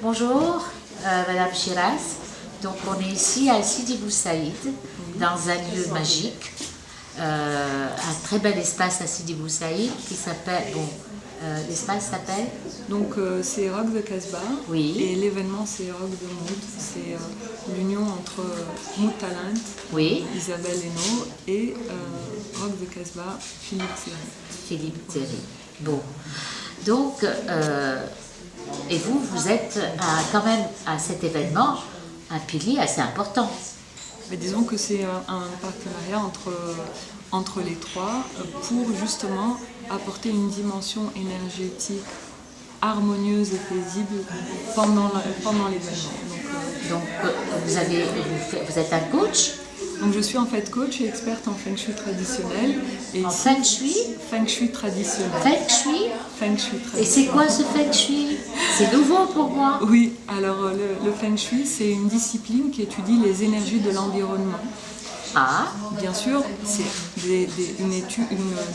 Bonjour, Madame Shiraz. Donc on est ici à Sidi Bou Saïd, dans un lieu magique, un très bel espace à Sidi Bou Saïd qui s'appelle, l'espace s'appelle Donc c'est Rock the Casbah, Oui. Et l'événement c'est Rock the Mood, c'est l'union entre Mood Talent, Oui. Isabelle Hainaut et Rock the Casbah, Philippe Thierry. Philippe Thierry. Bon, donc, et vous êtes quand même à cet événement un pilier assez important. Mais disons que c'est un partenariat entre les trois pour justement apporter une dimension énergétique harmonieuse et paisible pendant l'événement. Donc, vous êtes un coach Donc je suis en fait coach et experte en Feng Shui traditionnel. Et en Feng Shui. Feng Shui traditionnel. Feng Shui. Feng Shui traditionnel. Et c'est quoi ce Feng Shui? C'est nouveau pour moi. Oui, alors le Feng Shui, c'est une discipline qui étudie les énergies de l'environnement. Ah, Bien sûr, c'est une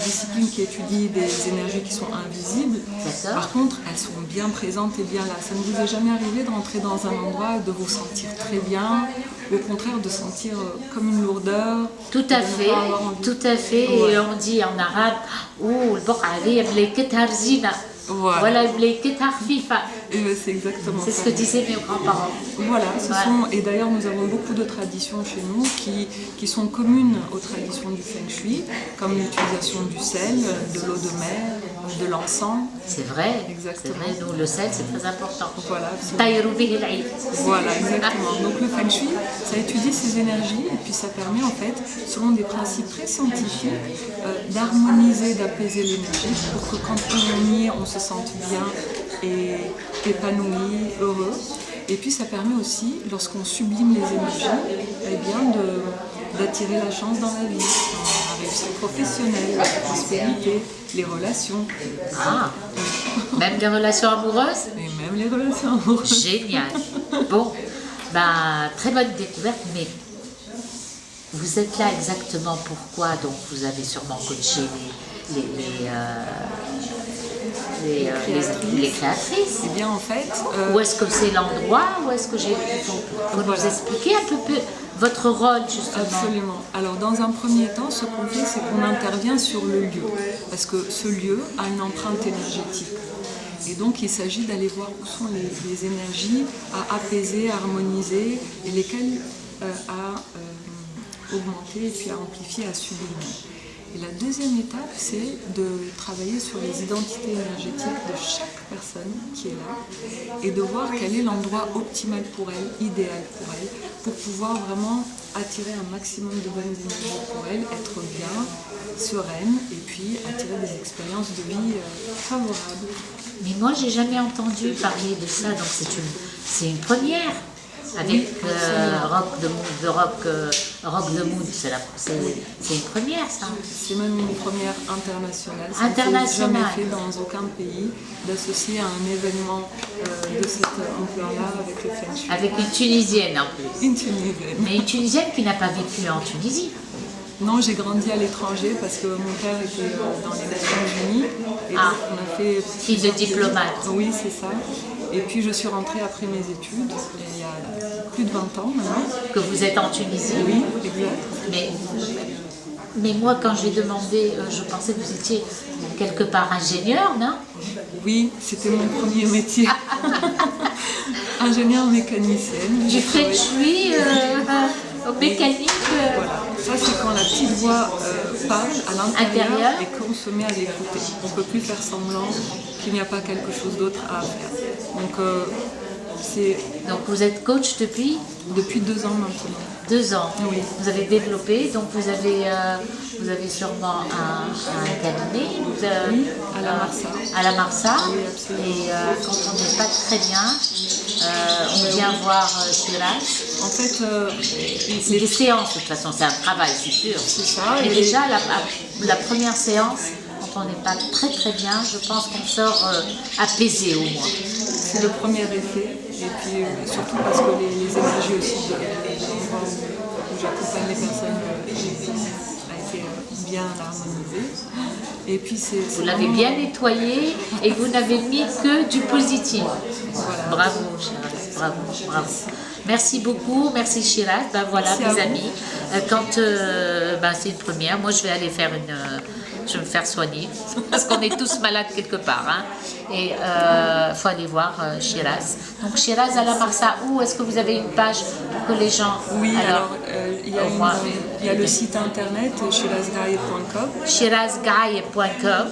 discipline qui étudie des énergies qui sont invisibles. D'accord. Par contre, elles sont bien présentes et bien là. Ça ne vous est jamais arrivé de rentrer dans un endroit et de vous sentir très bien, ou au contraire de sentir comme une lourdeur? tout à fait, tout à fait. Ouais. Et on dit en arabe, oh, le bok'ali, bleket harzina. Voilà, bleket harfifa. Et c'est exactement ça. C'est ce que disaient mes grands-parents. Voilà, et d'ailleurs nous avons beaucoup de traditions chez nous qui sont communes aux traditions du Feng Shui, comme l'utilisation du sel, de l'eau de mer, de l'encens. C'est vrai, Exactement. c'est vrai, nous, le sel, c'est très important. Voilà, Taïrou bihi al-Eid. voilà, exactement. Donc le Feng Shui, ça étudie ces énergies et puis ça permet en fait, selon des principes très scientifiques, d'harmoniser, d'apaiser l'énergie pour que quand on y est, on se sente bien et épanoui, heureux. Et puis ça permet aussi, lorsqu'on sublime les énergies, eh bien d'attirer la chance dans la vie, la réussite professionnelle, la prospérité, les relations. Ah, même les relations amoureuses? Et même les relations amoureuses. Génial. Bon, ben, très bonne découverte, mais vous êtes là exactement pourquoi? Donc vous avez sûrement coaché les créatrices. Eh bien en fait, Où est-ce que c'est l'endroit? Où est-ce que faut nous Voilà. expliquer un peu votre rôle justement? absolument. Alors dans un premier temps, ce qu'on fait, c'est qu'on intervient sur le lieu, parce que ce lieu a une empreinte énergétique. Et donc il s'agit d'aller voir où sont les énergies à apaiser, à harmoniser, et lesquelles à augmenter et puis à amplifier, à sublimer. Et la deuxième étape, c'est de travailler sur les identités énergétiques de chaque personne qui est là et de voir quel est l'endroit optimal pour elle, idéal pour elle, pour pouvoir vraiment attirer un maximum de bonnes énergies pour elle, être bien, sereine et puis attirer des expériences de vie favorables. Mais moi, j'ai jamais entendu parler de ça, donc c'est une première. Avec Rock the Mood, c'est une première, ça. C'est même une première internationale. Ça Internationale. n'est jamais fait dans aucun pays d'associer à un événement de cette ampleur-là avec le Feng Shui. Avec une Tunisienne en plus. Une Tunisienne. Mais une Tunisienne qui n'a pas vécu en Tunisie. Non, j'ai grandi à l'étranger parce que mon père était dans les Nations Unies. Et donc on a fait... Fille de diplomate. Oui, c'est ça. Et puis je suis rentrée après mes études, il y a plus de 20 ans maintenant. Que vous êtes en Tunisie. Oui, exact. Mais moi, quand j'ai demandé, je pensais que vous étiez quelque part ingénieur, non? Oui, c'était mon premier métier. Ingénieure mécanicienne. Du Feng Shui au mécanique. Voilà, ça c'est quand la petite voix parle à l'intérieur Intérieur. et qu'on se met à l'écouter. On ne peut plus faire semblant qu'il n'y a pas quelque chose d'autre à faire. Donc c'est Donc vous êtes coach depuis depuis 2 ans maintenant. 2 ans. Oui. Vous avez développé, donc vous avez sûrement un cabinet. Oui, à la Marsa. À la Marsa. Oui, absolument. Et quand on n'est pas très bien, on vient voir Shiraz. En fait, C'est des séances de toute façon, c'est un travail, c'est sûr. c'est ça. Mais et déjà, la première séance, quand on n'est pas très bien, je pense qu'on sort apaisé au moins. c'est le premier effet. Et puis surtout parce que les énergies aussi de l'endroit où j'accompagne les personnes a été bien harmonisé. Et puis Vous l'avez bien nettoyé et vous n'avez mis que du positif. Voilà. Bravo, Shiraz, bravo, bravo. Merci beaucoup, merci Shiraz. Ben voilà, Merci mes à vous. amis, quand c'est une première, moi je vais aller faire je vais me faire soigner parce qu'on est tous malades quelque part. Hein. Et il faut aller voir Shiraz. Donc Shiraz à la Marsa, où est-ce que vous avez une page pour que les gens... Oui, alors il y a au le site internet shirazgaye.com. shirazgaye.com.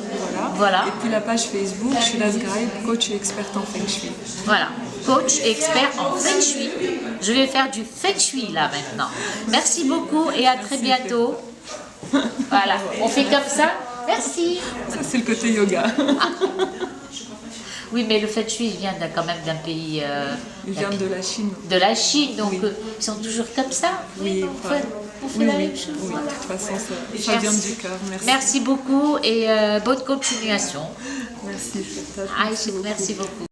Voilà. Et puis la page Facebook Shiraz Gaye, coach et experte en Feng Shui. Voilà, coach et expert en Feng Shui. Je vais faire du Feng Shui là maintenant. Merci beaucoup et à très bientôt. Voilà, on fait comme ça. Merci. Ça c'est le côté yoga. Oui, mais le Feng Shui il vient quand même d'un pays... Il vient de la Chine. De la Chine, donc Oui. Ils sont toujours comme ça. Oui, on fait la même chose. Oui, de toute façon ça vient du cœur. Merci. Merci beaucoup et bonne continuation. Merci. Merci beaucoup.